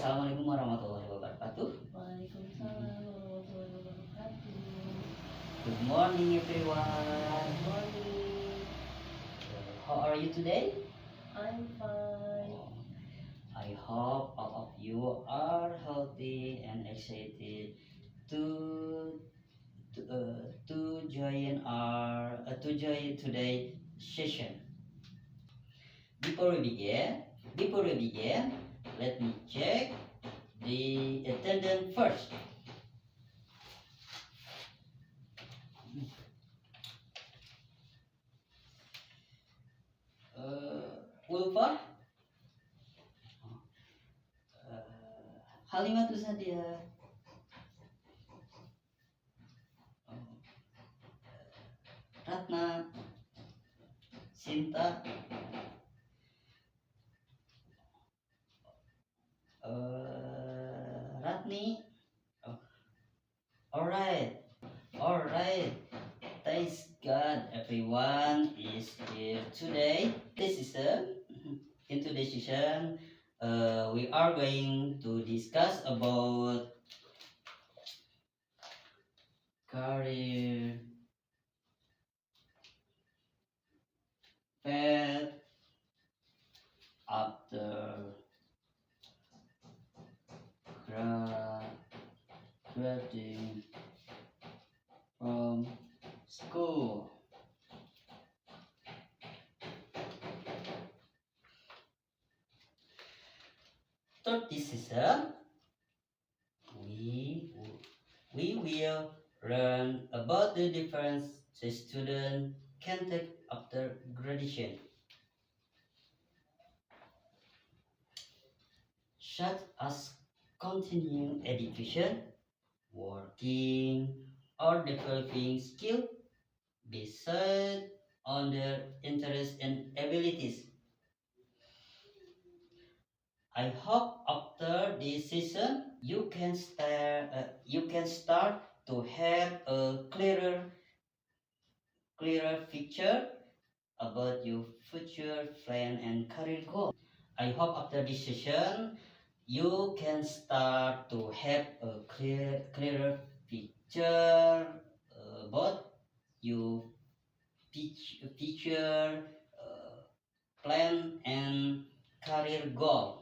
Assalamualaikum warahmatullahi wabarakatuh. Waalaikumsalam warahmatullahi wabarakatuh. Good morning everyone. Good morning. How are you today? I'm fine. I hope all of you are healthy and excited to join today's session. Before we begin, let me check the attendance first. Ulfa, Halimatul Sadia, Ratna, Sinta, Ratni. Alright. Thanks God everyone is here today. In today's session, we are going to discuss about career path after graduating from school. Through this session, we will learn about the difference the student can take after graduation, such as continuing education, working, or developing skills based on their interests and abilities. I hope after this session you can start to have a clearer picture about your future plan and career goal. I hope after this session you can start to have a clearer picture about your future plan and career goal.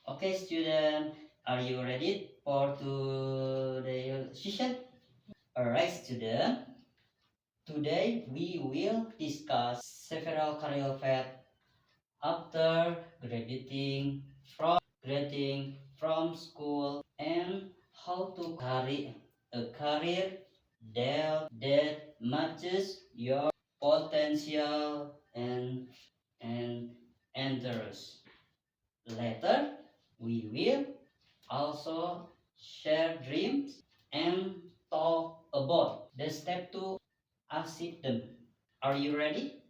Okay, student, are you ready for today's session? Alright, student. Today we will discuss several career paths after graduating from school and how to carry a career that matches your potential and interests. Later, we will also share dreams and talk about the step to achieve them. Are you ready?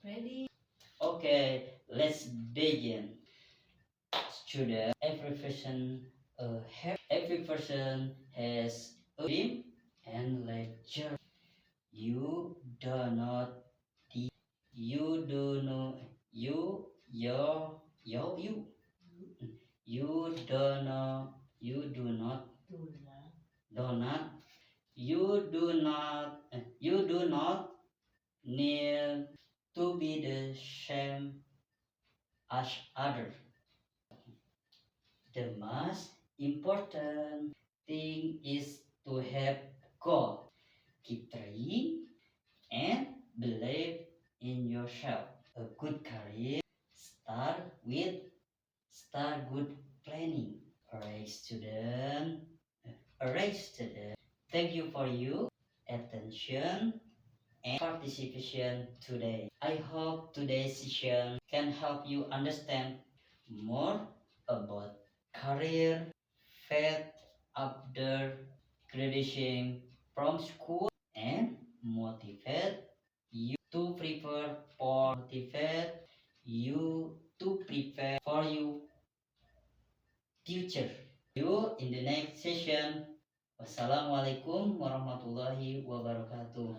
Ready? Okay, let's begin. Student, every person has a dream and lecture. You do not need to be the same as others. The most important thing is to have goal. Keep trying and believe in yourself. A good career start good planning. Alright, student. Thank you for your attention and participation today. I hope today's session can help you understand more about career path after graduating from school and motivate you to prepare for your future. You in the next session. Wassalamualaikum warahmatullahi wabarakatuh.